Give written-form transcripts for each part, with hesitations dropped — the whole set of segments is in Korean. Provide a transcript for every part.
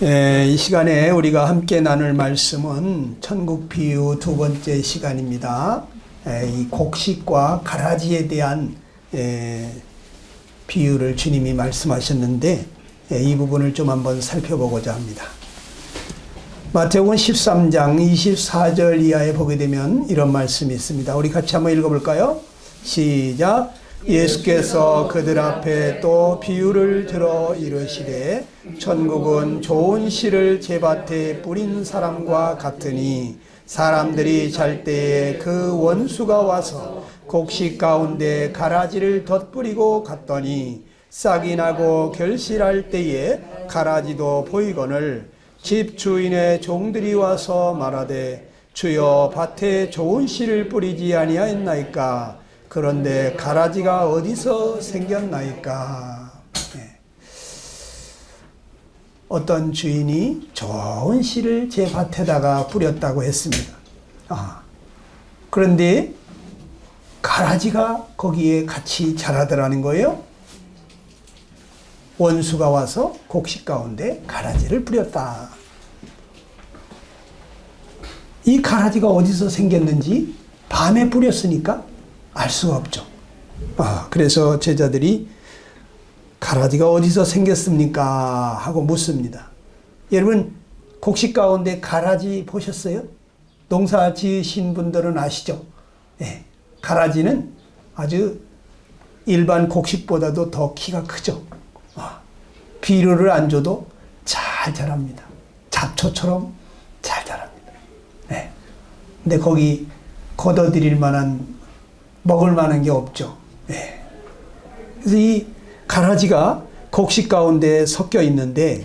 이 시간에 우리가 함께 나눌 말씀은 천국 비유 두 번째 시간입니다. 이 곡식과 가라지에 대한 비유를 주님이 말씀하셨는데 이 부분을 좀 한번 살펴보고자 합니다. 마태복음 13장 24절 이하에 보게 되면 이런 말씀이 있습니다. 우리 같이 한번 읽어볼까요? 시작. 예수께서 그들 앞에 또 비유를 들어 이르시되 천국은 좋은 씨를 제밭에 뿌린 사람과 같으니 사람들이 잘 때에 그 원수가 와서 곡식 가운데 가라지를 덧뿌리고 갔더니 싹이 나고 결실할 때에 가라지도 보이거늘 집 주인의 종들이 와서 말하되 주여 밭에 좋은 씨를 뿌리지 아니하였나이까 그런데 가라지가 어디서 생겼나이까. 어떤 주인이 좋은 씨를 제 밭에다가 뿌렸다고 했습니다. 그런데 가라지가 거기에 같이 자라더라는 거예요. 원수가 와서 곡식 가운데 가라지를 뿌렸다. 이 가라지가 어디서 생겼는지 밤에 뿌렸으니까 알 수가 없죠. 그래서 제자들이 가라지가 어디서 생겼습니까? 하고 묻습니다. 여러분 곡식 가운데 가라지 보셨어요? 농사 지으신 분들은 아시죠? 가라지는 아주 일반 곡식보다도 더 키가 크죠. 비료를 안 줘도 잘 자랍니다. 잡초처럼 잘 자랍니다. 근데 거기 걷어들일 만한 먹을 만한 게 없죠. 그래서 이 가라지가 곡식 가운데 섞여 있는데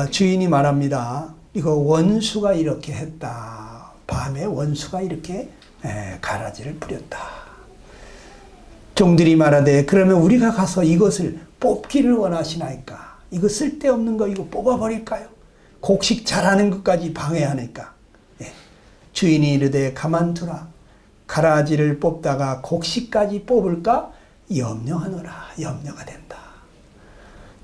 주인이 말합니다. 이거 원수가 이렇게 했다. 밤에 원수가 이렇게 가라지를 뿌렸다. 종들이 말하되 그러면 우리가 가서 이것을 뽑기를 원하시나이까? 이거 쓸데없는 거 이거 뽑아버릴까요? 곡식 자라는 것까지 방해하니까. 주인이 이르되 가만두라. 가라지를 뽑다가 곡식까지 뽑을까 염려하노라. 염려가 된다.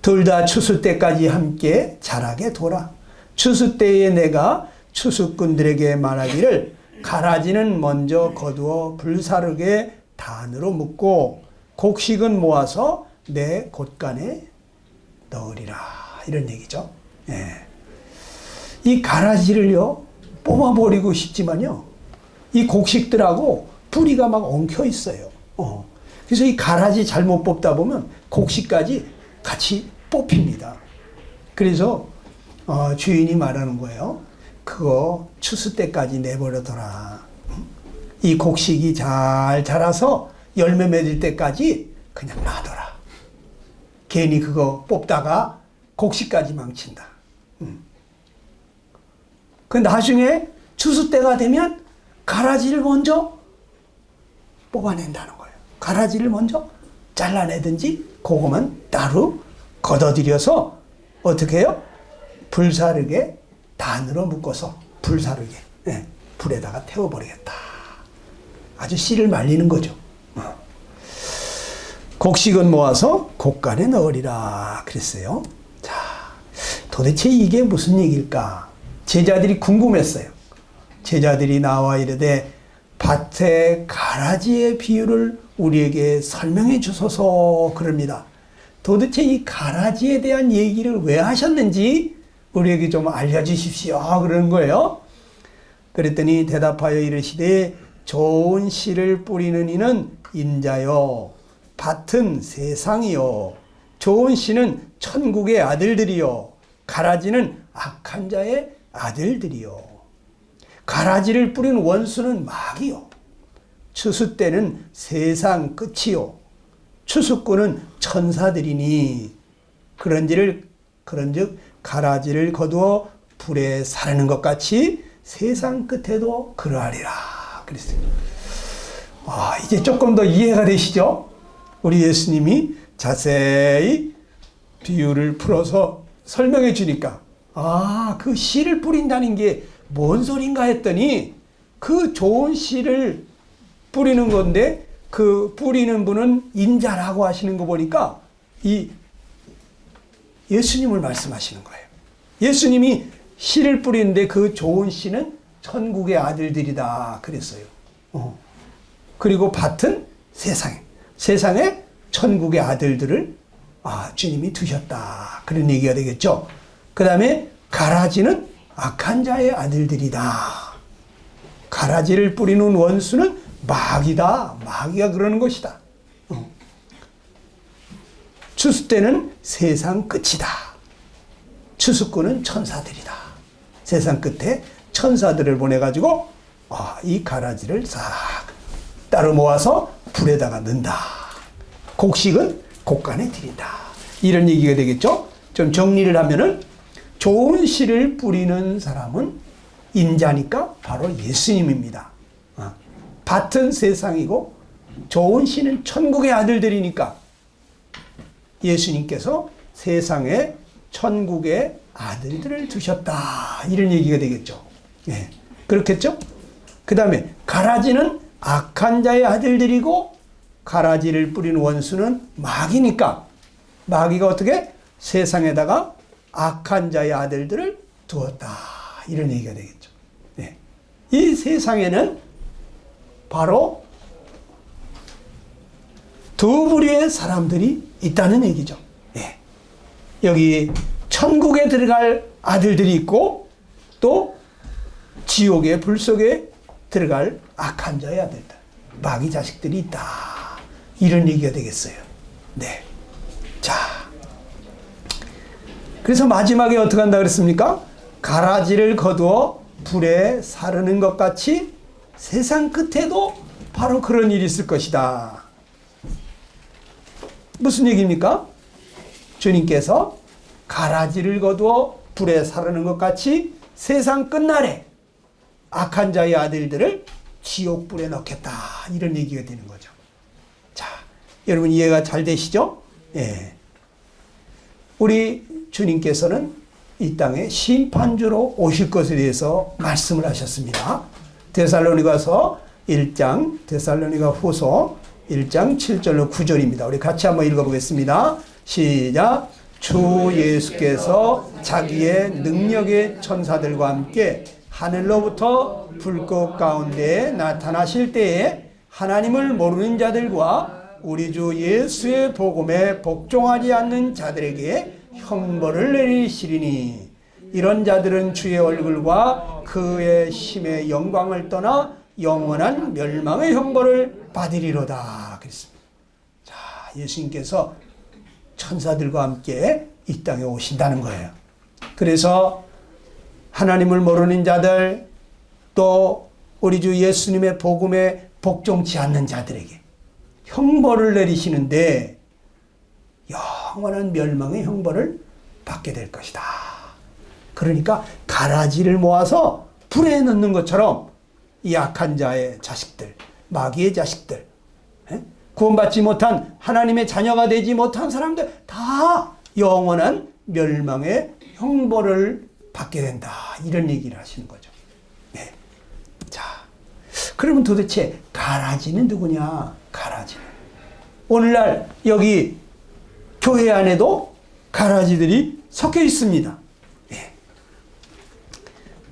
둘 다 추수 때까지 함께 자라게 둬라. 추수 때에 내가 추수꾼들에게 말하기를 가라지는 먼저 거두어 불사르게 단으로 묶고 곡식은 모아서 내 곳간에 넣으리라. 이런 얘기죠. 이 가라지를요 뽑아버리고 싶지만요 이 곡식들하고 뿌리가 막 엉켜 있어요. 그래서 이 가라지 잘못 뽑다 보면 곡식까지 같이 뽑힙니다. 그래서 주인이 말하는 거예요. 그거 추수 때까지 내버려둬라. 이 곡식이 잘 자라서 열매 맺을 때까지 그냥 놔둬라. 괜히 그거 뽑다가 곡식까지 망친다. 그 나중에 추수 때가 되면 가라지를 먼저 뽑아낸다는 거예요. 가라지를 먼저 잘라내든지 그거만 따로 걷어들여서 어떻게 해요? 불사르게 단으로 묶어서 불사르게 불에다가 태워버리겠다. 아주 씨를 말리는 거죠. 곡식은 모아서 곡간에 넣으리라 그랬어요. 자, 도대체 이게 무슨 얘기일까? 제자들이 궁금했어요. 제자들이 나와 이르되 밭의 가라지의 비유를 우리에게 설명해 주소서 그럽니다. 도대체 이 가라지에 대한 얘기를 왜 하셨는지 우리에게 좀 알려주십시오 그러는 거예요. 그랬더니 대답하여 이르시되 좋은 씨를 뿌리는 이는 인자요 밭은 세상이요 좋은 씨는 천국의 아들들이요 가라지는 악한 자의 아들들이요 가라지를 뿌린 원수는 마귀요 추수 때는 세상 끝이요 추수꾼은 천사들이니 그런즉 가라지를 거두어 불에 사르는 것 같이 세상 끝에도 그러하리라 그랬어요. 이제 조금 더 이해가 되시죠? 우리 예수님이 자세히 비유를 풀어서 설명해 주니까 그 씨를 뿌린다는 게 뭔 소린가 했더니 그 좋은 씨를 뿌리는 건데 그 뿌리는 분은 인자라고 하시는 거 보니까 이 예수님을 말씀하시는 거예요. 예수님이 씨를 뿌리는데 그 좋은 씨는 천국의 아들들이다 그랬어요. 그리고 밭은 세상에 천국의 아들들을 주님이 두셨다. 그런 얘기가 되겠죠. 그 다음에 가라지는 악한 자의 아들들이다. 가라지를 뿌리는 원수는 마귀다. 마귀가 그러는 것이다. 추수 때는 세상 끝이다. 추수꾼은 천사들이다. 세상 끝에 천사들을 보내가지고 이 가라지를 싹 따로 모아서 불에다가 넣는다. 곡식은 곡간에 드린다. 이런 얘기가 되겠죠. 좀 정리를 하면은 좋은 씨를 뿌리는 사람은 인자니까 바로 예수님입니다. 밭은 세상이고 좋은 씨는 천국의 아들들이니까 예수님께서 세상에 천국의 아들들을 두셨다. 이런 얘기가 되겠죠. 예. 그렇겠죠? 그 다음에 가라지는 악한 자의 아들들이고 가라지를 뿌리는 원수는 마귀니까 마귀가 어떻게 세상에다가 악한 자의 아들들을 두었다. 이런 얘기가 되겠죠. 예. 이 세상에는 바로 두 부류의 사람들이 있다는 얘기죠. 예. 여기 천국에 들어갈 아들들이 있고 또 지옥의 불 속에 들어갈 악한 자의 아들들, 마귀 자식들이 있다. 이런 얘기가 되겠어요. 네. 자, 그래서 마지막에 어떻게 한다 그랬습니까? 가라지를 거두어 불에 사르는 것 같이 세상 끝에도 바로 그런 일이 있을 것이다. 무슨 얘기입니까? 주님께서 가라지를 거두어 불에 사르는 것 같이 세상 끝날에 악한 자의 아들들을 지옥불에 넣겠다. 이런 얘기가 되는 거죠. 자, 여러분 이해가 잘 되시죠? 예. 우리 주님께서는 이 땅에 심판주로 오실 것에 대해서 말씀을 하셨습니다. 데살로니가서 1장, 데살로니가 후서 1장 7절로 9절입니다. 우리 같이 한번 읽어보겠습니다. 시작. 주 예수께서 자기의 능력의 천사들과 함께 하늘로부터 불꽃 가운데 나타나실 때에 하나님을 모르는 자들과 우리 주 예수의 복음에 복종하지 않는 자들에게 형벌을 내리시리니 이런 자들은 주의 얼굴과 그의 심의 영광을 떠나 영원한 멸망의 형벌을 받으리로다. 그랬습니다. 자, 예수님께서 천사들과 함께 이 땅에 오신다는 거예요. 그래서 하나님을 모르는 자들 또 우리 주 예수님의 복음에 복종치 않는 자들에게 형벌을 내리시는데 영원한 멸망의 형벌을 받게 될 것이다. 그러니까 가라지를 모아서 불에 넣는 것처럼 이 악한 자의 자식들, 마귀의 자식들, 구원받지 못한 하나님의 자녀가 되지 못한 사람들 다 영원한 멸망의 형벌을 받게 된다. 이런 얘기를 하시는 거죠. 네. 자, 그러면 도대체 가라지는 누구냐? 가라지는 오늘날 여기 교회 안에도 가라지들이 섞여 있습니다. 네.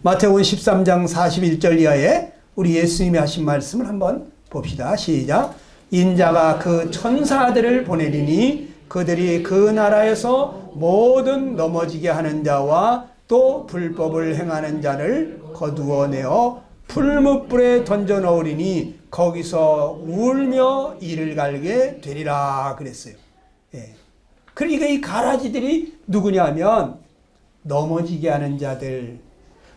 마태복음 13장 41절 이하에 우리 예수님이 하신 말씀을 한번 봅시다. 시작. 인자가 그 천사들을 보내리니 그들이 그 나라에서 모든 넘어지게 하는 자와 또 불법을 행하는 자를 거두어내어 풀무불에 던져 넣으리니 거기서 울며 이를 갈게 되리라 그랬어요. 예. 그러니까 이 가라지들이 누구냐면 넘어지게 하는 자들,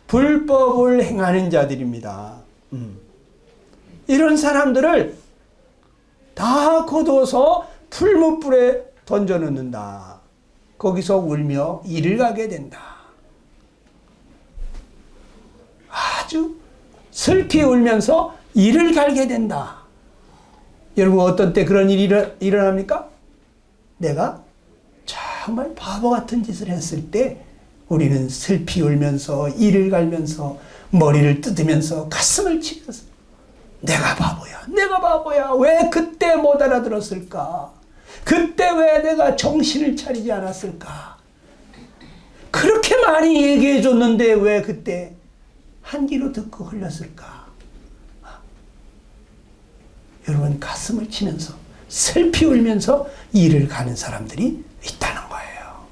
불법을 행하는 자들입니다. 이런 사람들을 다 거둬서 풀무불에 던져 넣는다. 거기서 울며 이를 가게 된다. 아주 슬피 울면서 이를 갈게 된다. 여러분 어떤 때 그런 일이 일어납니까? 내가 정말 바보 같은 짓을 했을 때 우리는 슬피 울면서 이를 갈면서 머리를 뜯으면서 가슴을 치면서 내가 바보야. 왜 그때 못 알아들었을까? 그때 왜 내가 정신을 차리지 않았을까? 그렇게 많이 얘기해 줬는데 왜 그때 한 귀로 듣고 흘렸을까? 여러분, 가슴을 치면서 슬피 울면서 일을 가는 사람들이 있다는 거예요.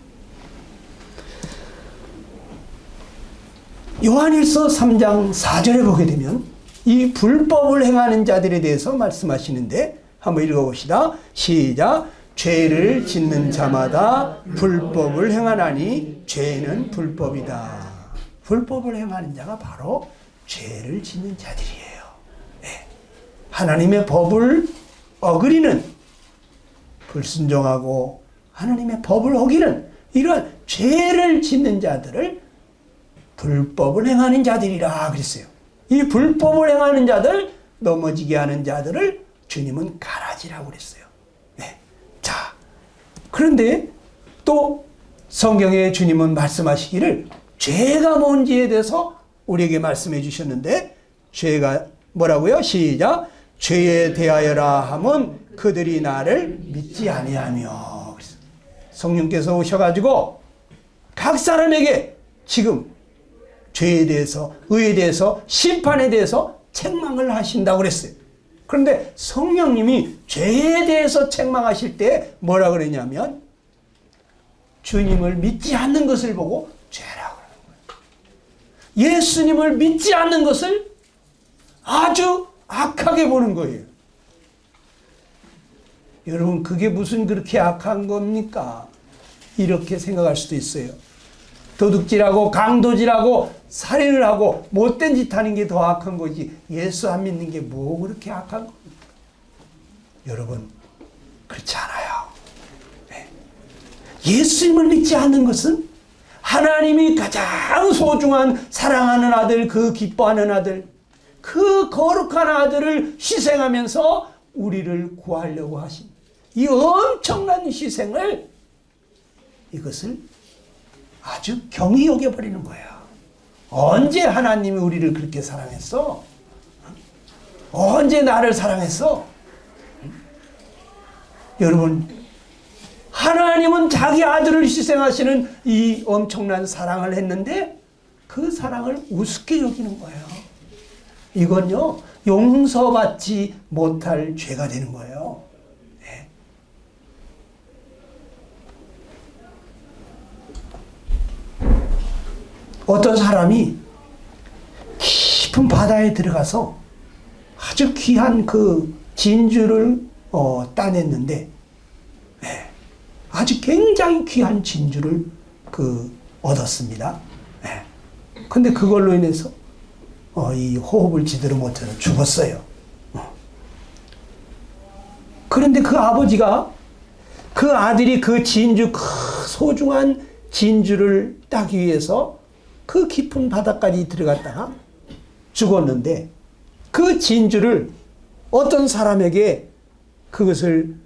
요한일서 3장 4절에 보게 되면 이 불법을 행하는 자들에 대해서 말씀하시는데 한번 읽어봅시다. 시작. 죄를 짓는 자마다 불법을 행하나니 죄는 불법이다. 불법을 행하는 자가 바로 죄를 짓는 자들이에요. 네. 하나님의 법을 어기는, 불순종하고 하나님의 법을 어기는 이런 죄를 짓는 자들을 불법을 행하는 자들이라 그랬어요. 이 불법을 행하는 자들, 넘어지게 하는 자들을 주님은 가라지라고 그랬어요. 네. 자, 그런데 또 성경에 주님은 말씀하시기를 죄가 뭔지에 대해서 우리에게 말씀해 주셨는데, 죄가 뭐라고요? 시작. 죄에 대하여라 하면 그들이 나를 믿지 아니하며. 성령께서 오셔가지고 각 사람에게 지금 죄에 대해서, 의에 대해서, 심판에 대해서 책망을 하신다고 그랬어요. 그런데 성령님이 죄에 대해서 책망하실 때 뭐라 그러냐면 주님을 믿지 않는 것을 보고 죄라고 그러는 거예요. 예수님을 믿지 않는 것을 아주 악하게 보는 거예요. 여러분, 그게 무슨 그렇게 악한 겁니까? 이렇게 생각할 수도 있어요. 도둑질하고 강도질하고 살인을 하고 못된 짓 하는 게 더 악한 거지, 예수 안 믿는 게 뭐 그렇게 악한 겁니까? 여러분, 그렇지 않아요. 네. 예수님을 믿지 않는 것은 하나님이 가장 소중한 사랑하는 아들, 그 기뻐하는 아들, 그 거룩한 아들을 희생하면서 우리를 구하려고 하신 이 엄청난 희생을, 이것을 아주 경히 여겨버리는 거예요. 언제 하나님이 우리를 그렇게 사랑했어? 언제 나를 사랑했어? 여러분, 하나님은 자기 아들을 희생하시는 이 엄청난 사랑을 했는데 그 사랑을 우습게 여기는 거예요. 이건요, 용서받지 못할 죄가 되는 거예요. 네. 어떤 사람이 깊은 바다에 들어가서 아주 귀한 그 진주를 따냈는데, 네, 아주 굉장히 귀한 진주를 얻었습니다. 네. 근데 그걸로 인해서 이 호흡을 제대로 못해서 죽었어요. 그런데 그 아버지가 그 아들이 그 진주, 그 소중한 진주를 따기 위해서 그 깊은 바다까지 들어갔다가 죽었는데, 그 진주를 어떤 사람에게, 그것을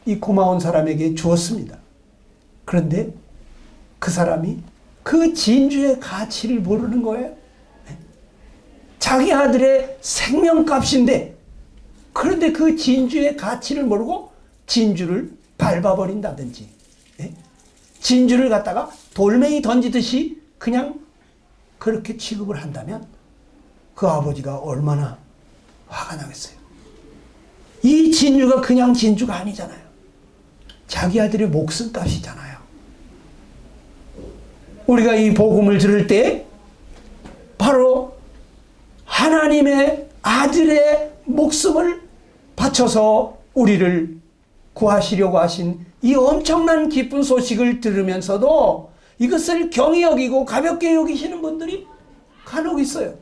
이 고마운 사람에게 주었습니다. 그런데 그 사람이 그 진주의 가치를 모르는 거예요. 자기 아들의 생명값인데, 그런데 그 진주의 가치를 모르고 진주를 밟아버린다든지, 진주를 갖다가 돌멩이 던지듯이 그냥 그렇게 취급을 한다면 그 아버지가 얼마나 화가 나겠어요. 이 진주가 그냥 진주가 아니잖아요. 자기 아들의 목숨값이잖아요. 우리가 이 복음을 들을 때 바로 하나님의 아들의 목숨을 바쳐서 우리를 구하시려고 하신 이 엄청난 기쁜 소식을 들으면서도 이것을 경히 여기고 가볍게 여기시는 분들이 간혹 있어요.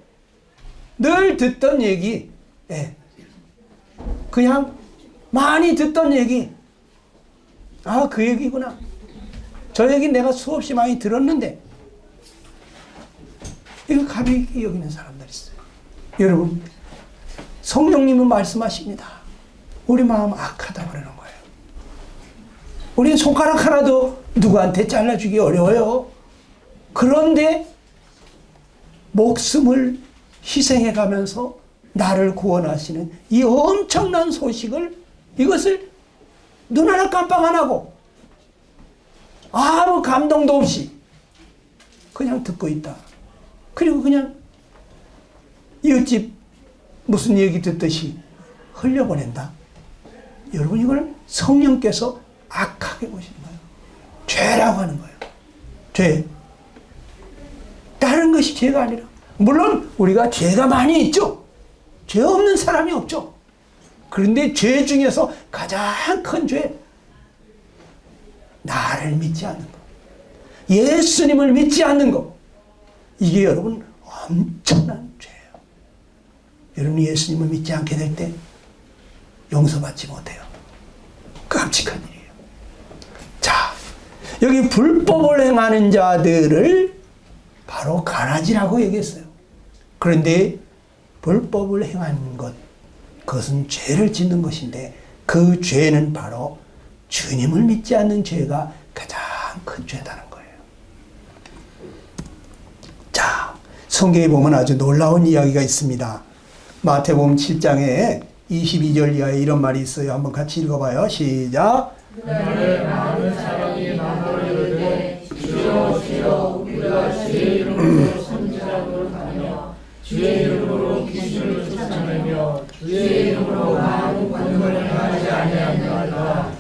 늘 듣던 얘기, 그냥 많이 듣던 얘기, 아, 그 얘기구나. 저 얘기 내가 수없이 많이 들었는데, 이걸 가볍게 여기는 사람들이 있어요. 여러분, 성령님은 말씀하십니다. 우리 마음 악하다 그러는 거예요. 우리는 손가락 하나도 누구한테 잘라주기 어려워요. 그런데 목숨을 희생해 가면서 나를 구원하시는 이 엄청난 소식을, 이것을 눈 하나 깜빡 안 하고 아무 감동도 없이 그냥 듣고 있다. 그리고 그냥 이웃집 무슨 얘기 듣듯이 흘려보낸다. 여러분, 이걸 성령께서 악하게 보시는 거예요. 죄라고 하는 거예요. 죄. 다른 것이 죄가 아니라, 물론 우리가 죄가 많이 있죠. 죄 없는 사람이 없죠. 그런데 죄 중에서 가장 큰 죄, 나를 믿지 않는 것, 예수님을 믿지 않는 것, 이게 여러분 엄청난 죄예요. 여러분이 예수님을 믿지 않게 될 때 용서받지 못해요. 깜찍한 일이에요. 자, 여기 불법을 행하는 자들을 바로 가라지라고 얘기했어요. 그런데 불법을 행하는 것, 그것은 죄를 짓는 것인데 그 죄는 바로 주님을 믿지 않는 죄가 가장 큰 죄다는 거예요. 자, 성경에 보면 아주 놀라운 이야기가 있습니다. 마태복음 7장에 22절 이하에 이런 말이 있어요. 한번 같이 읽어봐요. 시작. 그날에 많은 사람이 나더러 이르되 주여 주여 우리가 주의 이름으로 선지자 노릇하며 주의 이름으로 귀신을 쫓아내며 주의 이름으로 많은 권능을 행하지 아니하였나이다.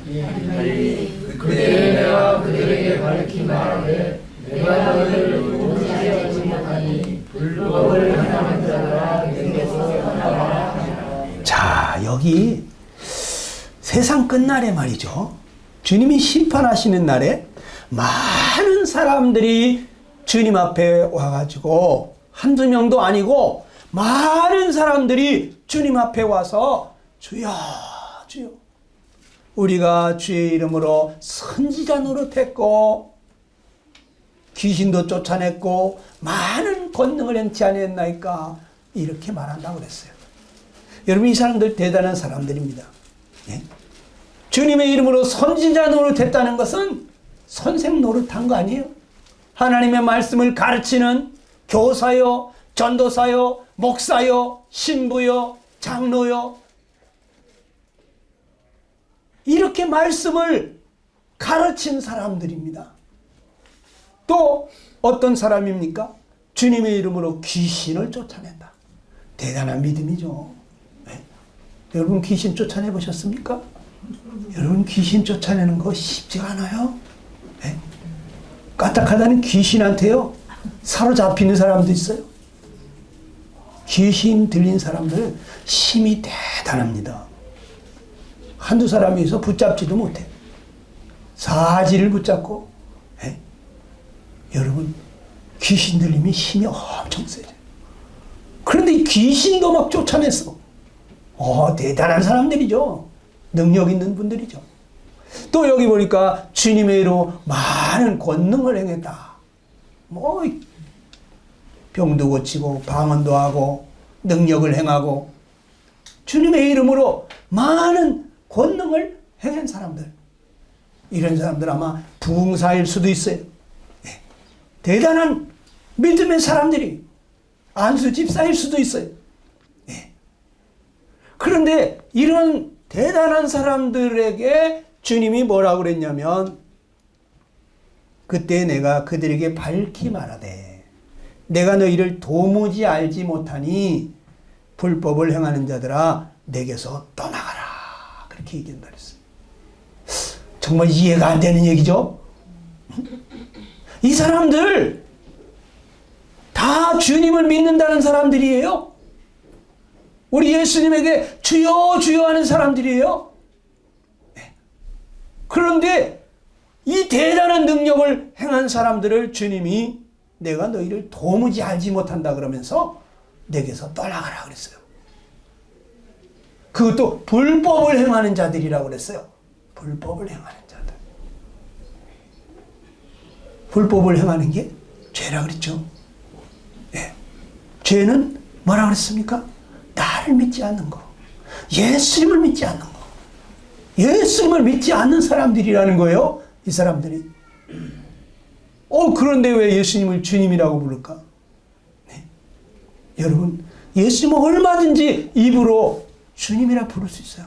그때 내가 그들에게 가르치 말하되 내가 너희를 도무지 알지 못하니 불법을 행하는 자들아 내게서 떠나라. 자, 여기 세상 끝날에 말이죠. 주님이 심판하시는 날에 많은 사람들이 주님 앞에 와가지고 한두 명도 아니고 많은 사람들이 주님 앞에 와서 주여 주여 우리가 주의 이름으로 선지자 노릇했고 귀신도 쫓아냈고 많은 권능을 행치 아니했나이까 이렇게 말한다고 그랬어요. 여러분, 이 사람들 대단한 사람들입니다. 예? 주님의 이름으로 선지자 노릇했다는 것은 선생 노릇한 거 아니에요. 하나님의 말씀을 가르치는 교사요, 전도사요, 목사요, 신부요, 장로요, 이렇게 말씀을 가르친 사람들입니다. 또 어떤 사람입니까? 주님의 이름으로 귀신을 쫓아낸다. 대단한 믿음이죠. 네? 여러분, 귀신 쫓아내 보셨습니까? 여러분, 귀신 쫓아내는 거 쉽지가 않아요. 네? 까딱하다는 귀신한테요 사로잡히는 사람도 있어요. 귀신 들린 사람들 힘이 대단합니다. 한두 사람이 있어 붙잡지도 못해. 사지를 붙잡고. 네? 여러분, 귀신 들림이 힘이 엄청 세죠. 그런데 이 귀신도 막 쫓아냈어. 대단한 사람들이죠. 능력 있는 분들이죠. 또 여기 보니까 주님의 이름으로 많은 권능을 행했다. 뭐 병도 고치고 방언도 하고 능력을 행하고 주님의 이름으로 많은 권능을 행한 사람들, 이런 사람들 아마 부흥사일 수도 있어요. 네. 대단한 믿음의 사람들이 안수 집사일 수도 있어요. 네. 그런데 이런 대단한 사람들에게 주님이 뭐라고 그랬냐면, 그때 내가 그들에게 밝히 말하되 내가 너희를 도무지 알지 못하니 불법을 행하는 자들아 내게서 떠나가라, 그렇게 얘기한다 그랬어요. 정말 이해가 안 되는 얘기죠. 이 사람들 다 주님을 믿는다는 사람들이에요. 우리 예수님에게 주여 주여 하는 사람들이에요. 그런데 이 대단한 능력을 행한 사람들을 주님이 내가 너희를 도무지 알지 못한다 그러면서 내게서 떠나가라 그랬어요. 그것도 불법을 행하는 자들이라고 그랬어요. 불법을 행하는 자들. 불법을 행하는 게 죄라 그랬죠. 네. 죄는 뭐라 그랬습니까? 나를 믿지 않는 거, 예수님을 믿지 않는 거. 예수님을 믿지 않는 사람들이라는 거예요. 이 사람들이. 그런데 왜 예수님을 주님이라고 부를까? 네. 여러분, 예수님은 얼마든지 입으로 주님이라 부를 수 있어요.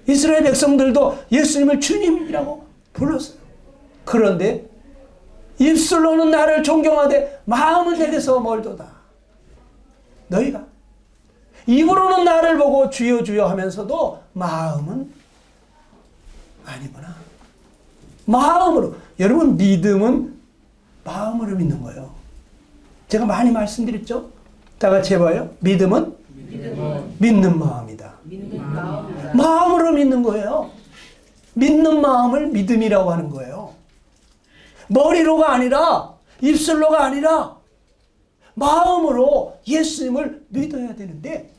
이스라엘 백성들도 예수님을 주님이라고 불렀어요. 그런데 입술로는 나를 존경하되 마음은 내게서 멀도다. 너희가 입으로는 나를 보고 주여 주여 하면서도 마음은 아니구나. 마음으로. 여러분, 믿음은 마음으로 믿는 거예요. 제가 많이 말씀드렸죠? 다 같이 해봐요. 믿음은 믿는 마음이다. 마음으로 믿는 거예요. 믿는 마음을 믿음이라고 하는 거예요. 머리로가 아니라, 입술로가 아니라 마음으로 예수님을 믿어야 되는데,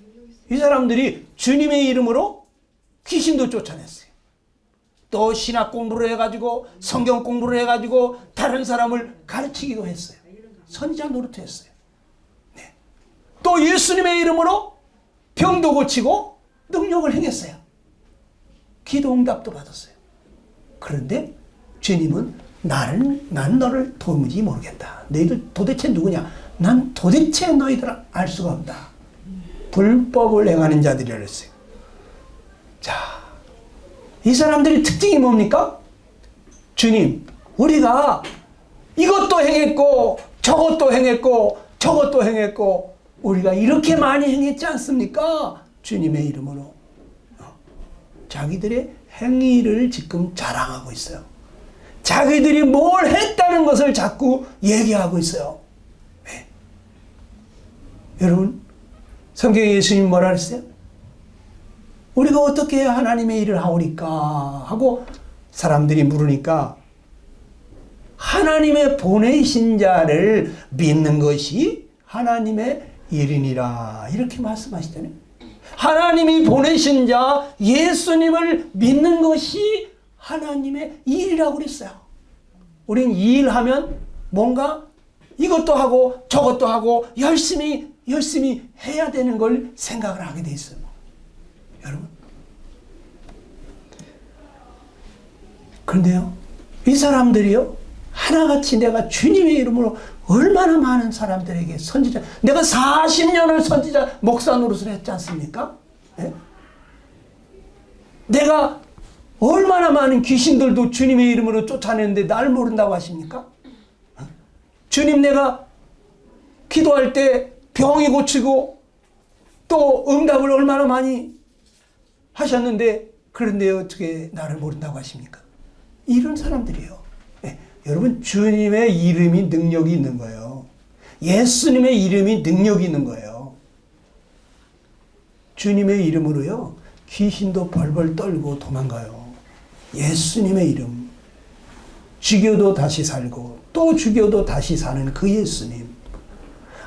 이 사람들이 주님의 이름으로 귀신도 쫓아냈어요. 또 신학 공부를 해가지고 성경 공부를 해가지고 다른 사람을 가르치기도 했어요. 선지자 노릇했어요. 네. 또 예수님의 이름으로 병도 고치고 능력을 행했어요. 기도 응답도 받았어요. 그런데 주님은 난 너를 도무지 모르겠다. 너희들 도대체 누구냐? 난 도대체 너희들 알 수가 없다. 불법을 행하는 자들이라 했어요. 자, 이 사람들의 특징이 뭡니까? 주님, 우리가 이것도 행했고 저것도 행했고 저것도 행했고 우리가 이렇게 많이 행했지 않습니까? 주님의 이름으로. 자기들의 행위를 지금 자랑하고 있어요. 자기들이 뭘 했다는 것을 자꾸 얘기하고 있어요. 네. 여러분, 성경에 예수님이 뭐라 그랬어요? 우리가 어떻게 하나님의 일을 하오리까 하고 사람들이 물으니까 하나님의 보내신 자를 믿는 것이 하나님의 일이니라 이렇게 말씀하시잖아요. 하나님이 보내신 자 예수님을 믿는 것이 하나님의 일이라고 그랬어요. 우린 일하면 뭔가 이것도 하고 저것도 하고 열심히 해야 되는 걸 생각을 하게 돼 있어요. 여러분. 그런데요, 이 사람들이요, 하나같이 내가 주님의 이름으로 얼마나 많은 사람들에게 선지자, 내가 40년을 선지자 목사 노릇을 했지 않습니까? 네? 내가 얼마나 많은 귀신들도 주님의 이름으로 쫓아내는데 날 모른다고 하십니까? 주님, 내가 기도할 때 병이 고치고 또 응답을 얼마나 많이 하셨는데 그런데 어떻게 나를 모른다고 하십니까? 이런 사람들이에요. 네. 여러분, 주님의 이름이 능력이 있는 거예요. 예수님의 이름이 능력이 있는 거예요. 주님의 이름으로요, 귀신도 벌벌 떨고 도망가요. 예수님의 이름. 죽여도 다시 살고 또 죽여도 다시 사는 그 예수님.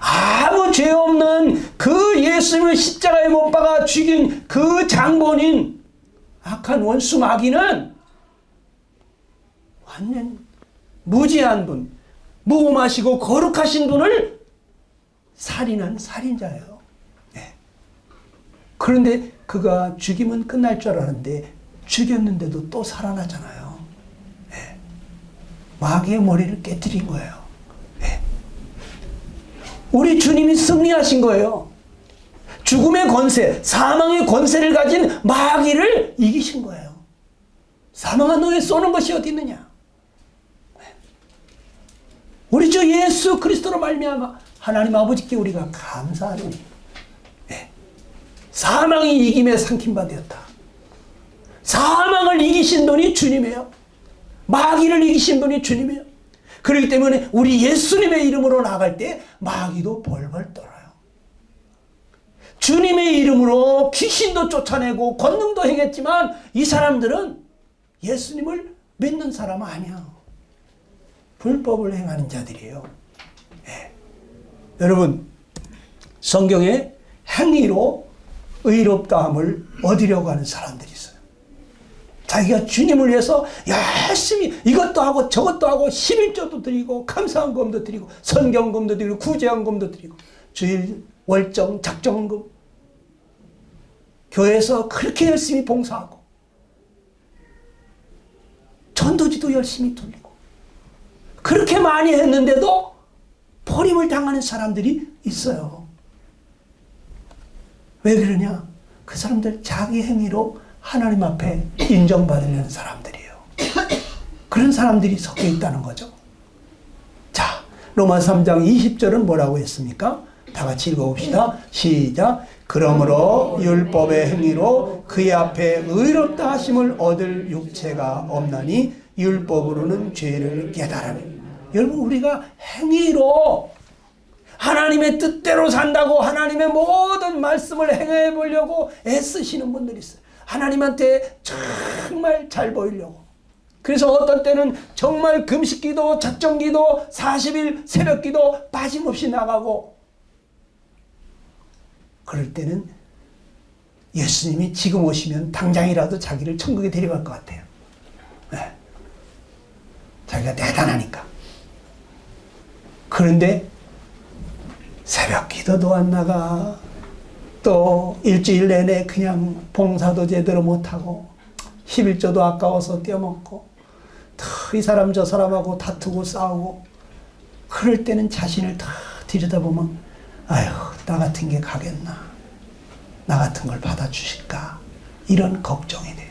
아무 죄 없는 그 예수님을 십자가에 못 박아 죽인 그 장본인 악한 원수 마귀는 완전 무지한 분, 무험하시고 거룩하신 분을 살인한 살인자예요. 네. 그런데 그가 죽이면 끝날 줄 알았는데 죽였는데도 또 살아나잖아요. 네. 마귀의 머리를 깨뜨린 거예요. 네. 우리 주님이 승리하신 거예요. 죽음의 권세, 사망의 권세를 가진 마귀를 이기신 거예요. 사망아, 너에 쏘는 것이 어디 있느냐? 우리 주 예수 그리스도로 말미암아 하나님 아버지께 우리가 감사하노니 사망이 이김에 삼킨 바 되었다. 사망을 이기신 분이 주님이에요. 마귀를 이기신 분이 주님이에요. 그렇기 때문에 우리 예수님의 이름으로 나갈 때 마귀도 벌벌 떨어요. 주님의 이름으로 귀신도 쫓아내고 권능도 행했지만 이 사람들은 예수님을 믿는 사람 아니야. 불법을 행하는 자들이에요. 네. 여러분, 성경에 행위로 의롭다함을 얻으려고 하는 사람들이 있어요. 자기가 주님을 위해서 열심히 이것도 하고 저것도 하고 11조도 드리고 감사헌금도 드리고 선경금도 드리고 구제헌금도 드리고 주일 월정 작정금 교회에서 그렇게 열심히 봉사하고 전도지도 열심히 돌리고 그렇게 많이 했는데도 버림을 당하는 사람들이 있어요. 왜 그러냐? 그 사람들 자기 행위로 하나님 앞에 인정받으려는 사람들이에요. 그런 사람들이 섞여 있다는 거죠. 자, 로마 3장 20절은 뭐라고 했습니까? 다 같이 읽어봅시다. 시작. 그러므로 율법의 행위로 그의 앞에 의롭다 하심을 얻을 육체가 없나니 율법으로는 죄를 깨달으니. 여러분, 우리가 행위로 하나님의 뜻대로 산다고 하나님의 모든 말씀을 행해 보려고 애쓰시는 분들이 있어요. 하나님한테 정말 잘 보이려고. 그래서 어떤 때는 정말 금식기도, 작정기도, 40일 새벽기도 빠짐없이 나가고, 그럴 때는 예수님이 지금 오시면 당장이라도 자기를 천국에 데려갈 것 같아요. 네. 자기가 대단하니까. 그런데 새벽 기도도 안 나가, 또 일주일 내내 그냥 봉사도 제대로 못하고 11조도 아까워서 떼어먹고 이 사람 저 사람하고 다투고 싸우고, 그럴 때는 자신을 다 들여다보면 아휴, 나 같은 게 가겠나, 나 같은 걸 받아주실까, 이런 걱정이 돼요.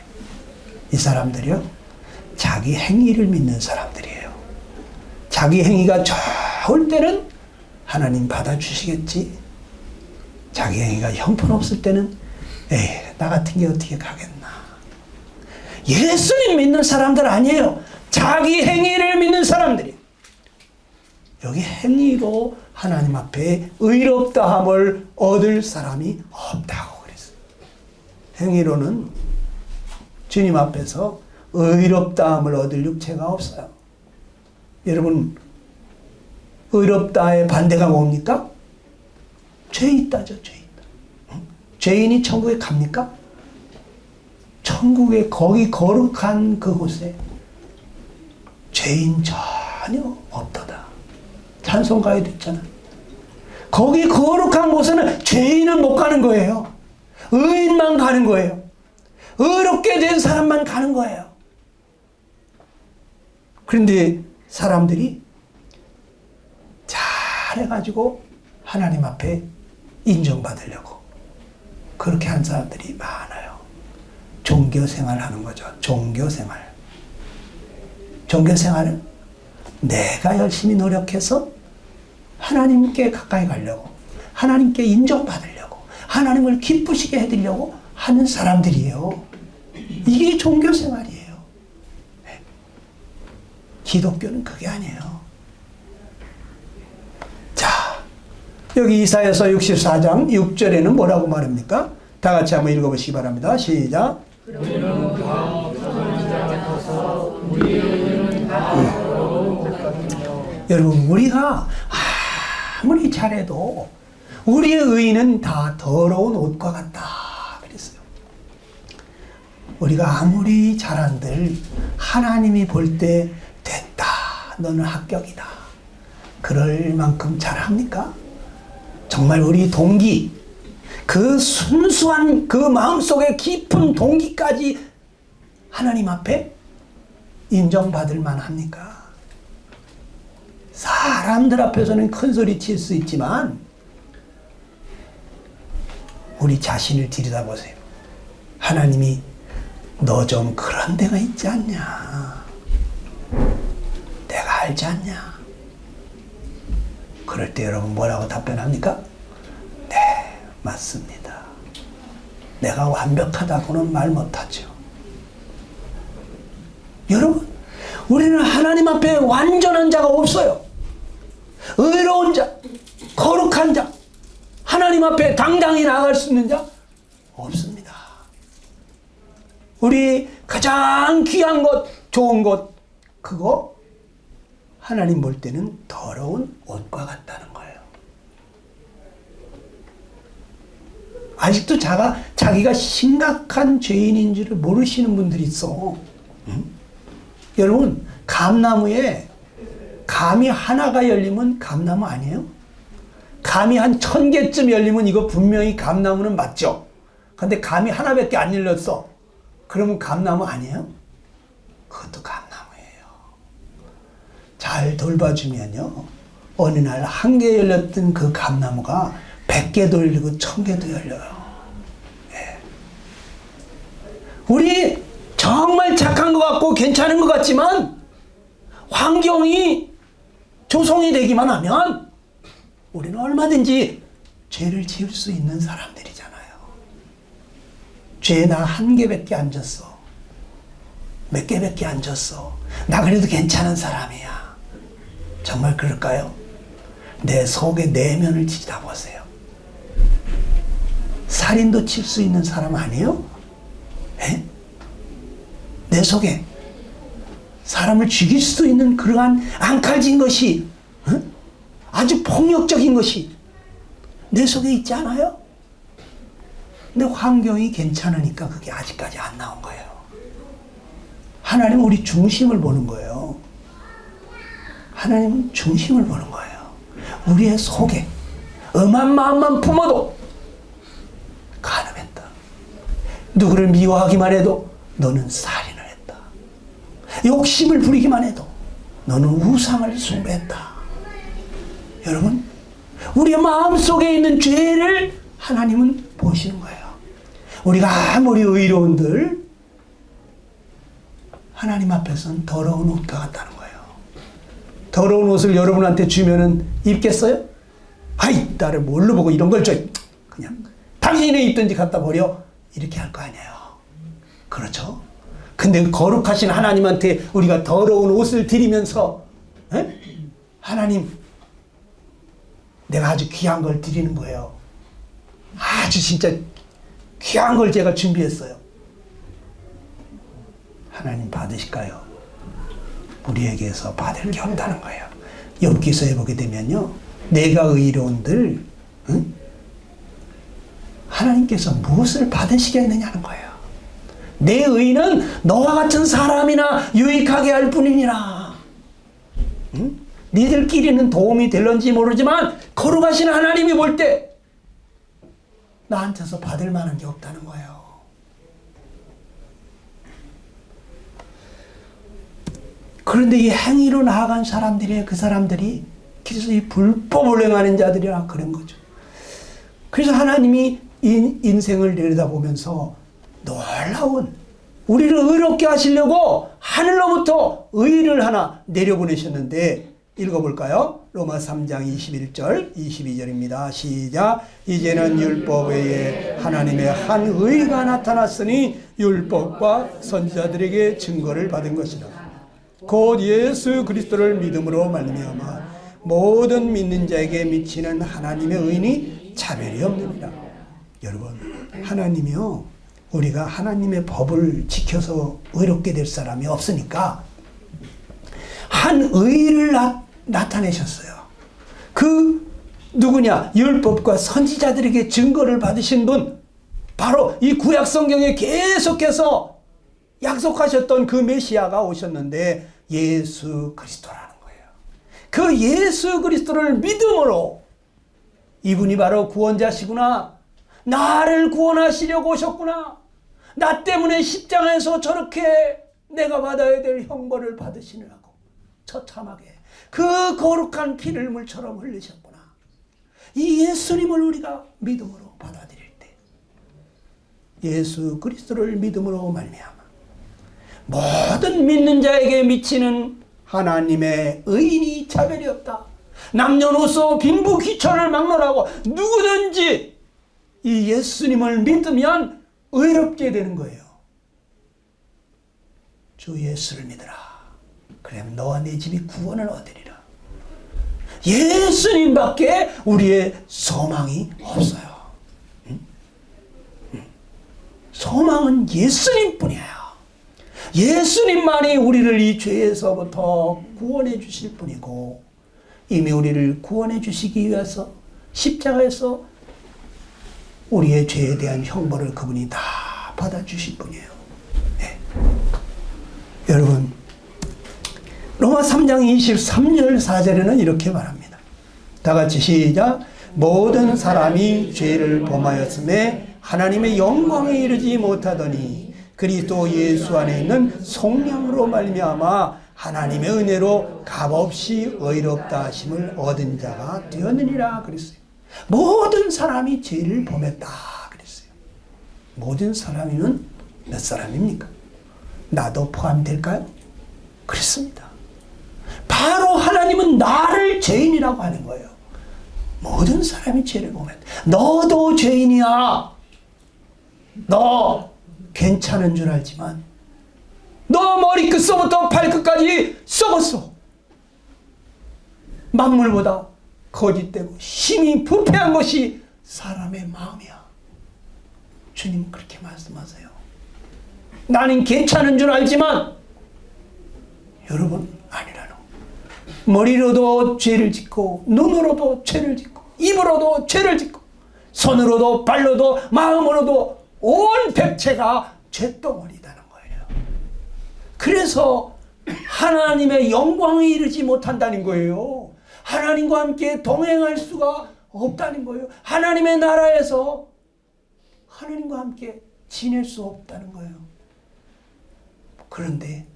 이 사람들이요, 자기 행위를 믿는 사람들이에요. 자기 행위가 좋을 때는 하나님 받아주시겠지, 자기 행위가 형편없을 때는 에이, 나 같은 게 어떻게 가겠나. 예수님 믿는 사람들 아니에요. 자기 행위를 믿는 사람들이에요. 여기 행위로 하나님 앞에 의롭다함을 얻을 사람이 없다고 그랬어요. 행위로는 주님 앞에서 의롭다함을 얻을 육체가 없어요. 여러분, 의롭다의 반대가 뭡니까? 죄 있다죠, 죄 있다. 죄인이 천국에 갑니까? 천국에 거기 거룩한 그곳에 죄인 전혀 없도다. 찬송 가야 됐잖아. 거기 거룩한 곳에는 죄인은 못 가는 거예요. 의인만 가는 거예요. 의롭게 된 사람만 가는 거예요. 그런데 사람들이 잘해가지고 하나님 앞에 인정받으려고 그렇게 한 사람들이 많아요. 종교생활 하는 거죠. 종교생활. 종교생활은 내가 열심히 노력해서 하나님께 가까이 가려고, 하나님께 인정받으려고, 하나님을 기쁘시게 해드리려고 하는 사람들이에요. 이게 종교생활이에요. 기독교는 그게 아니에요. 자, 여기 이사야서 64장 6절에는 뭐라고 말합니까? 다 같이 한번 읽어보시기 바랍니다. 시작. 우리는 다 없어진 자 같아서 우리의 의는 다 더러운 것 같으며. 여러분, 우리가 아무리 잘해도 우리의 의는 다 더러운 옷과 같다 그랬어요. 우리가 아무리 잘한들 하나님이 볼 때 됐다, 너는 합격이다, 그럴 만큼 잘합니까? 정말 우리 동기, 그 순수한 그 마음속의 깊은 동기까지 하나님 앞에 인정받을 만합니까? 사람들 앞에서는 큰 소리 칠 수 있지만 우리 자신을 들여다보세요. 하나님이 너 좀 그런 데가 있지 않냐, 내가 알지 않냐. 그럴 때 여러분 뭐라고 답변합니까? 네, 맞습니다. 내가 완벽하다고는 말 못하죠. 여러분, 우리는 하나님 앞에 완전한 자가 없어요. 의로운 자, 거룩한 자, 하나님 앞에 당당히 나아갈 수 있는 자 없습니다. 우리 가장 귀한 것, 좋은 것, 그거 하나님 볼 때는 더러운 옷과 같다는 거예요. 아직도 자기가 심각한 죄인인 줄을 모르시는 분들이 있어. 응? 여러분, 감나무에 감이 하나가 열리면 감나무 아니에요? 감이 한 1000개쯤 열리면 이거 분명히 감나무는 맞죠? 근데 감이 하나밖에 안 열렸어. 그러면 감나무 아니에요? 그것도 감나무예요. 잘 돌봐주면요, 어느 날 1개 열렸던 그 감나무가 100개도 열리고 1000개도 열려요. 네. 우리 정말 착한 것 같고 괜찮은 것 같지만 환경이 조성이 되기만 하면 우리는 얼마든지 죄를 지을 수 있는 사람들이잖아요. 죄 나 한 개밖에 안 졌어. 몇 개밖에 안 졌어. 나 그래도 괜찮은 사람이야. 정말 그럴까요? 내 속의 내면을 지켜보세요. 살인도 칠 수 있는 사람 아니에요? 에? 내 속에 사람을 죽일 수도 있는 그러한 앙칼진 것이, 아주 폭력적인 것이 내 속에 있지 않아요? 근데 환경이 괜찮으니까 그게 아직까지 안 나온 거예요. 하나님은 우리 중심을 보는 거예요. 하나님은 중심을 보는 거예요. 우리의 속에 엄한 마음만 품어도 간음했다. 누구를 미워하기만 해도 너는 살인을 했다. 욕심을 부리기만 해도 너는 우상을 숭배했다. 여러분, 우리의 마음속에 있는 죄를 하나님은 보시는 거예요. 우리가 아무리 의로운들 하나님 앞에서는 더러운 옷과 같다는 거예요. 더러운 옷을 여러분한테 주면은 입겠어요? 아이, 나를 뭘로 보고 이런 걸 줘. 그냥 당신이 입든지 갖다 버려. 이렇게 할 거 아니에요. 그렇죠? 근데 거룩하신 하나님한테 우리가 더러운 옷을 드리면서, 하나님, 내가 아주 귀한 걸 드리는 거예요. 아주 진짜 귀한 걸 제가 준비했어요. 하나님 받으실까요? 우리에게서 받을 게 없다는 거예요. 욥기서에 보게 되면요, 내가 의로운들 하나님께서 무엇을 받으시겠느냐는 거예요. 내 의는 너와 같은 사람이나 유익하게 할 뿐이니라. 니들끼리는 도움이 될런지 모르지만 거룩하신 하나님이 볼 때 나한테서 받을 만한 게 없다는 거예요. 그런데 이 행위로 나아간 사람들이, 그 사람들이 그리스도의 불법을 행하는 자들이라 그런 거죠. 그래서 하나님이 인생을 내려다보면서 놀라운, 우리를 의롭게 하시려고 하늘로부터 의를 하나 내려보내셨는데, 읽어볼까요? 로마 3장 21절 22절입니다. 시작. 이제는 율법 외에 하나님의 한 의가 나타났으니 율법과 선지자들에게 증거를 받은 것이라. 곧 예수 그리스도를 믿음으로 말미암아 모든 믿는 자에게 미치는 하나님의 의인이 차별이 없느니라. 여러분, 하나님이요, 우리가 하나님의 법을 지켜서 의롭게 될 사람이 없으니까 한 의를 나타내셨어요. 그 누구냐? 율법과 선지자들에게 증거를 받으신 분, 바로 이 구약 성경에 계속해서 약속하셨던 그 메시아가 오셨는데 예수 그리스도라는 거예요. 그 예수 그리스도를 믿음으로, 이분이 바로 구원자시구나, 나를 구원하시려고 오셨구나, 나 때문에 십자가에서 저렇게 내가 받아야 될 형벌을 받으시느라고 처참하게 그 거룩한 피를 물처럼 흘리셨구나. 이 예수님을 우리가 믿음으로 받아들일 때, 예수 그리스도를 믿음으로 말미암아 모든 믿는 자에게 미치는 하나님의 의인이 차별이 없다. 남녀노소 빈부 귀천을 막론하고 누구든지 이 예수님을 믿으면 의롭게 되는 거예요. 주 예수를 믿으라. 그럼 너와 내 집이 구원을 얻으리라. 예수님밖에 우리의 소망이 없어요. 소망은 예수님뿐이에요. 예수님만이 우리를 이 죄에서부터 구원해 주실 분이고, 이미 우리를 구원해 주시기 위해서 십자가에서 우리의 죄에 대한 형벌을 그분이 다 받아주실 분이에요. 네. 여러분, 로마 3장 23절 4절에는 이렇게 말합니다. 다 같이 시작. 모든 사람이 죄를 범하였음에 하나님의 영광에 이르지 못하더니 그리스도 예수 안에 있는 성령으로 말미암아 하나님의 은혜로 값없이 의롭다 하심을 얻은 자가 되었느니라 그랬어요. 모든 사람이 죄를 범했다 그랬어요. 모든 사람이면 몇 사람입니까? 나도 포함될까요? 그렇습니다. 하나님은 나를 죄인이라고 하는 거예요. 모든 사람이 죄를 보면 너도 죄인이야. 너 괜찮은 줄 알지만 너 머리끝서부터 발끝까지 썩었어. 만물보다 거짓되고 힘이 부패한 것이 사람의 마음이야. 주님 그렇게 말씀하세요. 나는 괜찮은 줄 알지만 여러분 아니라는. 머리로도 죄를 짓고 눈으로도 죄를 짓고 입으로도 죄를 짓고 손으로도 발로도 마음으로도 온 백체가 죄덩어리다는 거예요. 그래서 하나님의 영광에 이르지 못한다는 거예요. 하나님과 함께 동행할 수가 없다는 거예요. 하나님의 나라에서 하나님과 함께 지낼 수 없다는 거예요. 그런데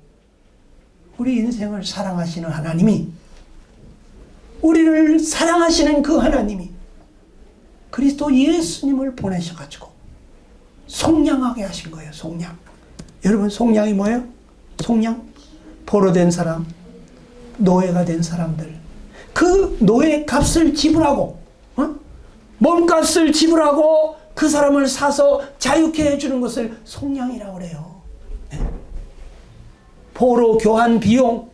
우리 인생을 사랑하시는 하나님이, 우리를 사랑하시는 그 하나님이 그리스도 예수님을 보내셔가지고 속량하게 하신 거예요. 속량. 여러분 속량이 뭐예요? 속량? 포로된 사람, 노예가 된 사람들, 그 노예 값을 지불하고 몸값을 지불하고 그 사람을 사서 자유케 해주는 것을 속량이라고 그래요. 포로 교환 비용,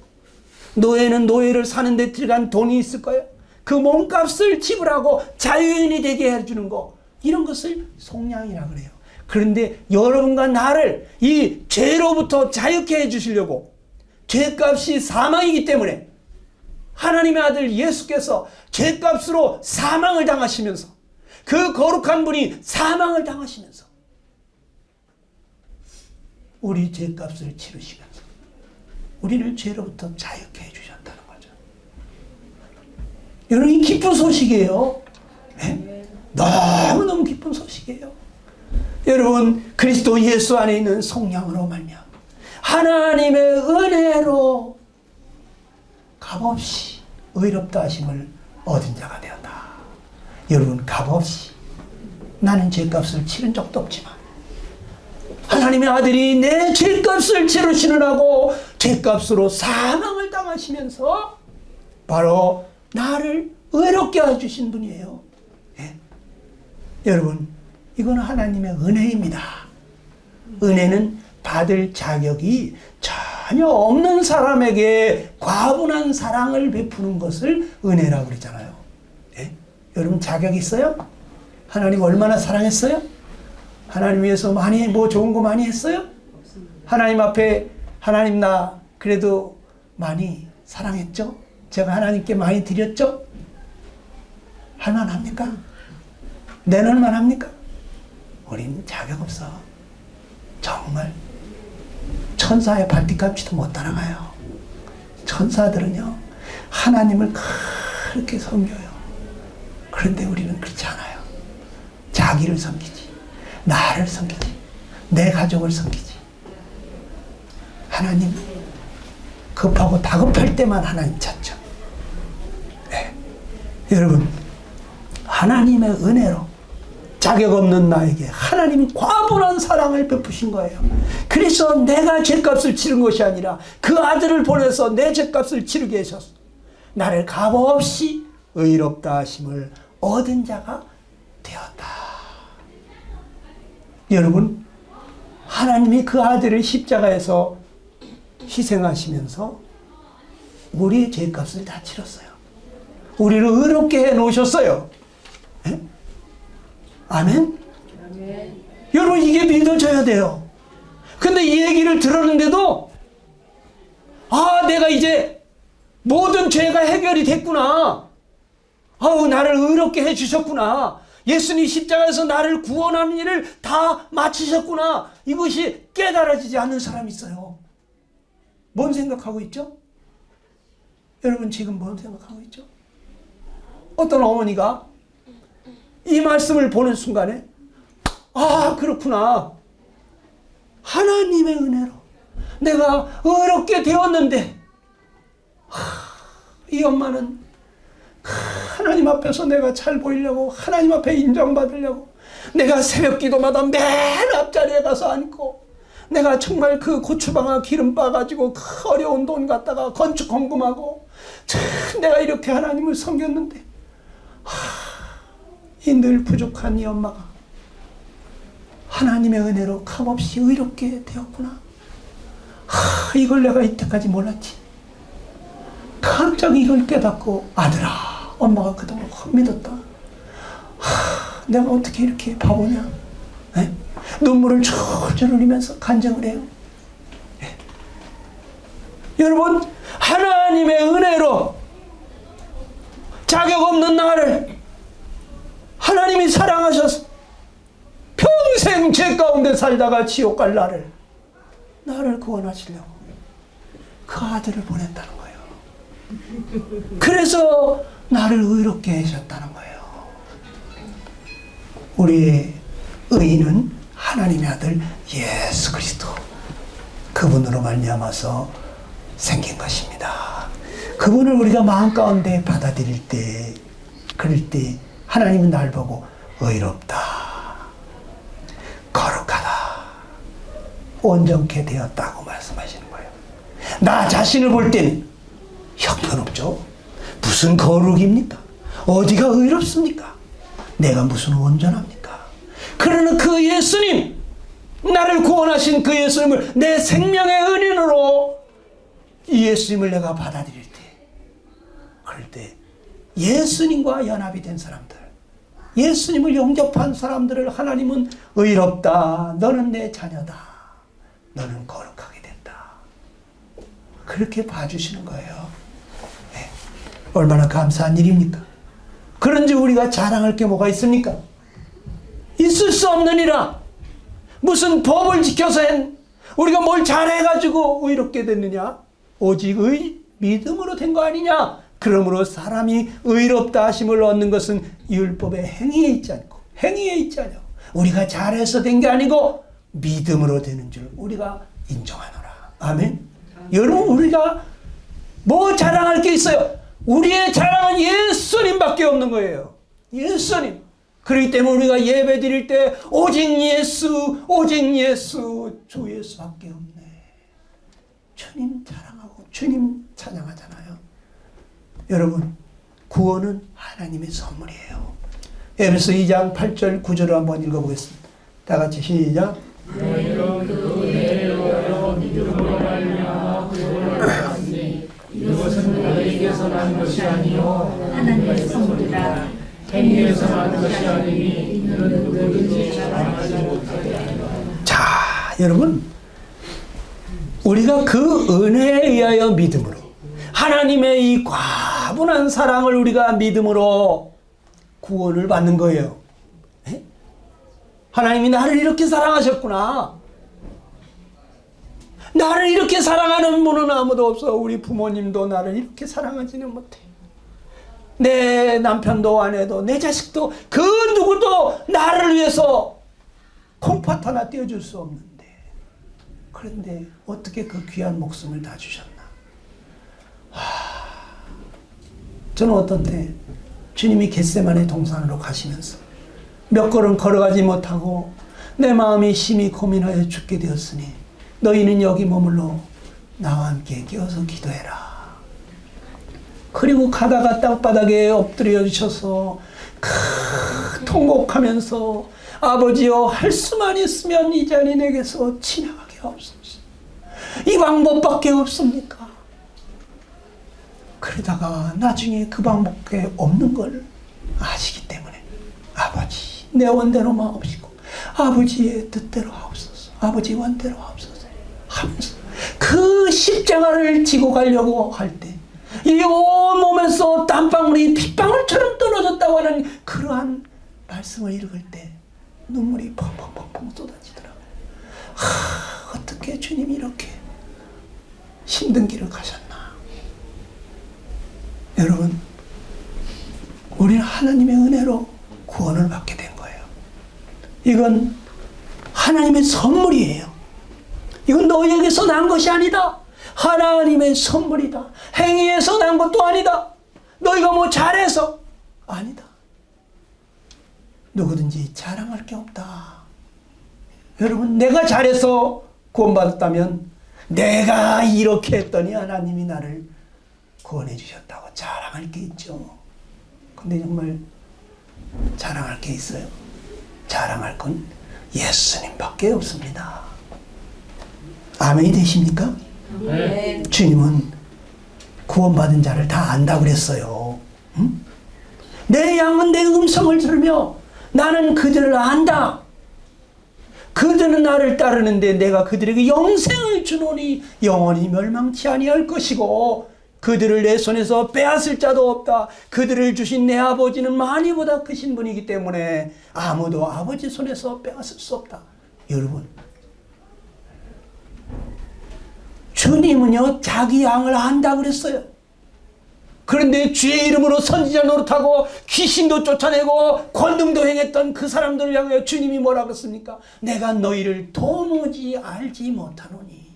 노예는 노예를 사는 데 들어간 돈이 있을 거예요. 그 몸값을 지불하고 자유인이 되게 해주는 거, 이런 것을 속량이라고 그래요. 그런데 여러분과 나를 이 죄로부터 자유케 해주시려고, 죄값이 사망이기 때문에 하나님의 아들 예수께서 죄값으로 사망을 당하시면서, 그 거룩한 분이 사망을 당하시면서 우리 죄값을 치르시면서 우리를 죄로부터 자유케 해주셨다는 거죠. 여러분 이 기쁜 소식이에요. 네? 너무너무 기쁜 소식이에요. 여러분 그리스도 예수 안에 있는 속량으로 말미암아 하나님의 은혜로 값없이 의롭다 하심을 얻은 자가 되었다. 여러분 값없이, 나는 죄값을 치른 적도 없지만 하나님의 아들이 내 죄값을 치르시느라고 죄값으로 사망을 당하시면서 바로 나를 의롭게 해주신 분이에요. 예? 여러분 이건 하나님의 은혜입니다. 은혜는 받을 자격이 전혀 없는 사람에게 과분한 사랑을 베푸는 것을 은혜라고 그러잖아요. 예? 여러분 자격 있어요? 하나님 얼마나 사랑했어요? 하나님 위해서 많이 좋은 거 많이 했어요? 하나님 앞에 하나님 나 그래도 많이 사랑했죠? 제가 하나님께 많이 드렸죠? 할만합니까? 내놓을만 합니까? 우리는 자격 없어. 정말 천사의 발뒤값지도 못 따라가요. 천사들은요 하나님을 그렇게 섬겨요. 그런데 우리는 그렇지 않아요. 자기를 섬기지, 나를 섬기지, 내 가족을 섬기지. 하나님 급하고 다급할 때만 하나님 찾죠. 네. 여러분 하나님의 은혜로 자격 없는 나에게 하나님이 과분한 사랑을 베푸신 거예요. 그래서 내가 죄값을 치른 것이 아니라 그 아들을 보내서 내 죄값을 치르게 하셨어. 나를 값없이 의롭다 하심을 얻은 자가 되었다. 여러분 하나님이 그 아들을 십자가에서 희생하시면서 우리의 죄값을 다 치렀어요. 우리를 의롭게 해 놓으셨어요. 네? 아멘? 아멘. 여러분 이게 믿어져야 돼요. 근데 이 얘기를 들었는데도 내가 이제 모든 죄가 해결이 됐구나. 나를 의롭게 해주셨구나. 예수님 십자가에서 나를 구원하는 일을 다 마치셨구나. 이것이 깨달아지지 않는 사람이 있어요. 뭔 생각하고 있죠? 여러분 지금 뭔 생각하고 있죠? 어떤 어머니가 이 말씀을 보는 순간에 그렇구나. 하나님의 은혜로 내가 의롭게 되었는데 이 엄마는 하나님 앞에서 내가 잘 보이려고, 하나님 앞에 인정받으려고 내가 새벽 기도마다 맨 앞자리에 가서 앉고 내가 정말 그 고추방아 기름 빠가지고 그 어려운 돈 갖다가 건축 헌금하고 참 내가 이렇게 하나님을 섬겼는데 이 늘 부족한 이 엄마가 하나님의 은혜로 값없이 의롭게 되었구나. 이걸 내가 이때까지 몰랐지. 갑자기 이걸 깨닫고 아들아, 엄마가 그동안 헛 믿었다. 내가 어떻게 이렇게 바보냐. 에? 눈물을 줄줄 흘리면서 간증을 해요. 에? 여러분, 하나님의 은혜로 자격 없는 나를 하나님이 사랑하셔서 평생 죄 가운데 살다가 지옥 갈 나를 구원하시려고 그 아들을 보냈다는 거예요. 그래서 나를 의롭게 하셨다는 거예요. 우리의 의인은 하나님의 아들 예수 그리스도, 그분으로 말미암아서 생긴 것입니다. 그분을 우리가 마음 가운데 받아들일 때, 그럴 때 하나님은 날 보고 의롭다, 거룩하다, 온전케 되었다고 말씀하시는 거예요. 나 자신을 볼 때는 형편없죠. 무슨 거룩입니까? 어디가 의롭습니까? 내가 무슨 온전합니까? 그러나 그 예수님, 나를 구원하신 그 예수님을 내 생명의 은인으로 이 예수님을 내가 받아들일 때, 그럴 때 예수님과 연합이 된 사람들, 예수님을 영접한 사람들을 하나님은 의롭다, 너는 내 자녀다, 너는 거룩하게 됐다, 그렇게 봐주시는 거예요. 네. 얼마나 감사한 일입니까? 그런지 우리가 자랑할 게 뭐가 있습니까? 있을 수 없느니라. 무슨 법을 지켜서 우리가 뭘 잘해가지고 의롭게 됐느냐? 오직 믿음으로 된 거 아니냐? 그러므로 사람이 의롭다 하심을 얻는 것은 율법의 행위에 있지 않고, 행위에 있지 않고, 우리가 잘해서 된 게 아니고 믿음으로 되는 줄 우리가 인정하노라. 아멘. 여러분, 우리가 뭐 자랑할 게 있어요? 우리의 자랑은 예수님밖에 없는 거예요. 예수님. 그렇기 때문에 우리가 예배 드릴 때 오직 예수, 오직 예수, 주 예수밖에 없네. 주님 자랑하고 주님 찬양하잖아요. 여러분, 구원은 하나님의 선물이에요. 에베소 2장 8절 9절을 한번 읽어보겠습니다. 다 같이 시작. 너희로 그 은혜를 얻어 믿음으로 말미암아 구원을 받았으니 이것은 너희에게서 난 것이 아니요 하나님의 선물이라. 행위에서 난 것이 아니니 이는 누구든지 자랑하지 못하게 하리라. 자, 여러분, 우리가 그 은혜에 의하여 믿음으로, 하나님의 이 과분한 사랑을 우리가 믿음으로 구원을 받는 거예요. 에? 하나님이 나를 이렇게 사랑하셨구나. 나를 이렇게 사랑하는 분은 아무도 없어. 우리 부모님도 나를 이렇게 사랑하지는 못해. 내 남편도 아내도 내 자식도 그 누구도 나를 위해서 콩팥 하나 떼어줄 수 없는데, 그런데 어떻게 그 귀한 목숨을 다 주셨나. 저는 어떤 때 주님이 겟세마네 동산으로 가시면서 몇 걸음 걸어가지 못하고 내 마음이 심히 고민하여 죽게 되었으니 너희는 여기 머물러 나와 함께 끼어서 기도해라. 그리고 가다가 땅바닥에 엎드려 주셔서 통곡하면서 아버지여, 할 수만 있으면 이 잔이 내게서 지나가게 하옵소서. 이 방법밖에 없습니까? 그러다가 나중에 그 방법에 없는 걸 아시기 때문에 아버지 내 원대로 마옵시고 아버지의 뜻대로 하옵소서, 아버지 원대로 하옵소서 하면서 그 십자가를 지고 가려고 할 때 이 온 몸에서 땀방울이 핏방울처럼 떨어졌다고 하는 그러한 말씀을 읽을 때 눈물이 펑펑펑펑 쏟아지더라고요. 어떻게 주님이 이렇게 힘든 길을 가셨나. 여러분, 우리는 하나님의 은혜로 구원을 받게 된 거예요. 이건 하나님의 선물이에요. 이건 너희에게서 난 것이 아니다. 하나님의 선물이다. 행위에서 난 것도 아니다. 너희가 뭐 잘해서 아니다. 누구든지 자랑할 게 없다. 여러분, 내가 잘해서 구원받았다면 내가 이렇게 했더니 하나님이 나를 구원해 주셨다고 자랑할 게 있죠. 근데 정말 자랑할 게 있어요? 자랑할 건 예수님밖에 없습니다. 아멘이 되십니까? 네. 주님은 구원받은 자를 다 안다 그랬어요. 응? 내 양은 내 음성을 들으며 나는 그들을 안다. 그들은 나를 따르는데 내가 그들에게 영생을 주노니 영원히 멸망치 아니할 것이고 그들을 내 손에서 빼앗을 자도 없다. 그들을 주신 내 아버지는 많이보다 크신 분이기 때문에 아무도 아버지 손에서 빼앗을 수 없다. 여러분, 주님은요 자기 양을 안다 그랬어요. 그런데 주의 이름으로 선지자 노릇하고 귀신도 쫓아내고 권능도 행했던 그 사람들을 향하여 주님이 뭐라 그랬습니까? 내가 너희를 도무지 알지 못하노니.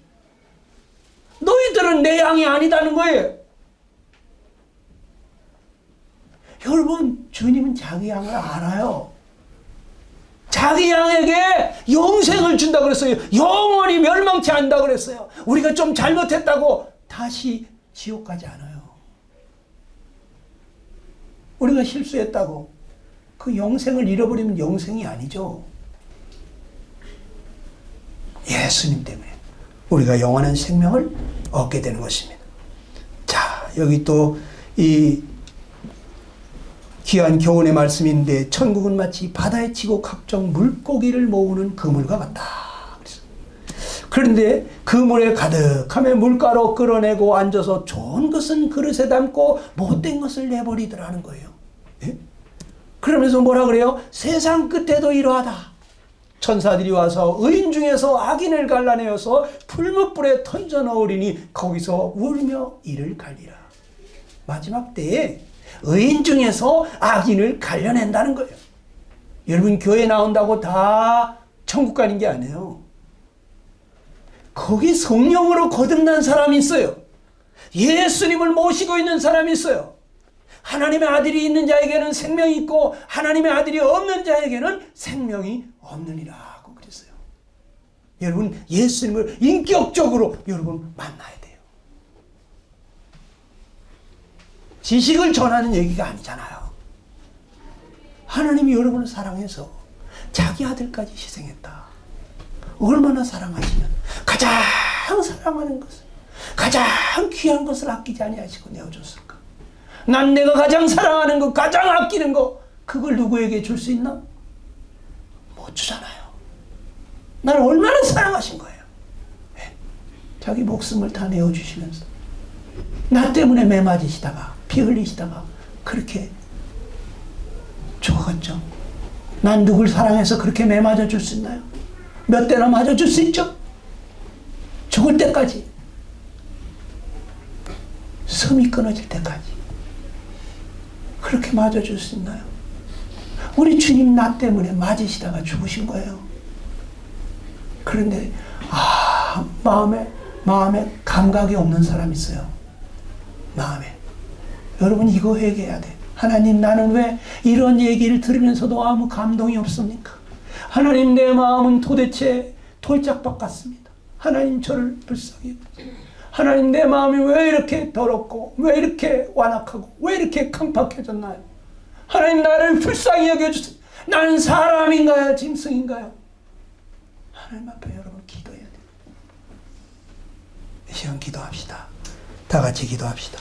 너희들은 내 양이 아니다는 거예요. 여러분, 주님은 자기 양을 알아요. 자기 양에게 영생을 준다 그랬어요. 영원히 멸망치 않는다 그랬어요. 우리가 좀 잘못했다고 다시 지옥 가지 않아요. 우리가 실수했다고 그 영생을 잃어버리면 영생이 아니죠. 예수님 때문에 우리가 영원한 생명을 얻게 되는 것입니다. 자, 여기 또 이 귀한 교훈의 말씀인데 천국은 마치 바다에 치고 각종 물고기를 모으는 그물과 같다. 그런데 그물에 가득하면 물가로 끌어내고 앉아서 좋은 것은 그릇에 담고 못된 것을 내버리더라는 거예요. 예? 그러면서 뭐라 그래요? 세상 끝에도 이러하다. 천사들이 와서 의인 중에서 악인을 갈라내어서 풀무불에 던져 넣으리니 거기서 울며 이를 갈리라. 마지막 때에 의인 중에서 악인을 갈려낸다는 거예요. 여러분, 교회 나온다고 다 천국 가는 게 아니에요. 거기 성령으로 거듭난 사람이 있어요. 예수님을 모시고 있는 사람이 있어요. 하나님의 아들이 있는 자에게는 생명이 있고 하나님의 아들이 없는 자에게는 생명이 없느니라 하고 그랬어요. 여러분, 예수님을 인격적으로 여러분 만나야 돼요. 지식을 전하는 얘기가 아니잖아요. 하나님이 여러분을 사랑해서 자기 아들까지 희생했다. 얼마나 사랑하시면 가장 사랑하는 것을, 가장 귀한 것을 아끼지 아니하시고 내어줬을까? 난 내가 가장 사랑하는 것, 가장 아끼는 것, 그걸 누구에게 줄 수 있나? 못 주잖아요. 나를 얼마나 사랑하신 거예요. 네. 자기 목숨을 다 내어주시면서 나 때문에 매 맞으시다가 피 흘리시다가 그렇게 죽어갔죠. 난 누굴 사랑해서 그렇게 매 맞아줄 수 있나요? 몇 대나 맞아줄 수 있죠? 죽을 때까지, 숨이 끊어질 때까지 그렇게 맞아줄 수 있나요? 우리 주님 나 때문에 맞으시다가 죽으신 거예요. 그런데 마음에 감각이 없는 사람이 있어요. 마음에. 여러분, 이거 회개해야 돼. 하나님, 나는 왜 이런 얘기를 들으면서도 아무 감동이 없습니까? 하나님, 내 마음은 도대체 돌짝밭 같습니다. 하나님, 저를 불쌍히 여기세요. 하나님, 내 마음이 왜 이렇게 더럽고 왜 이렇게 완악하고 왜 이렇게 강팍해졌나요? 하나님, 나를 불쌍히 여겨주세요. 나는 사람인가요? 짐승인가요? 하나님 앞에 여러분 기도해야 돼요. 이 시간 기도합시다. 다 같이 기도합시다.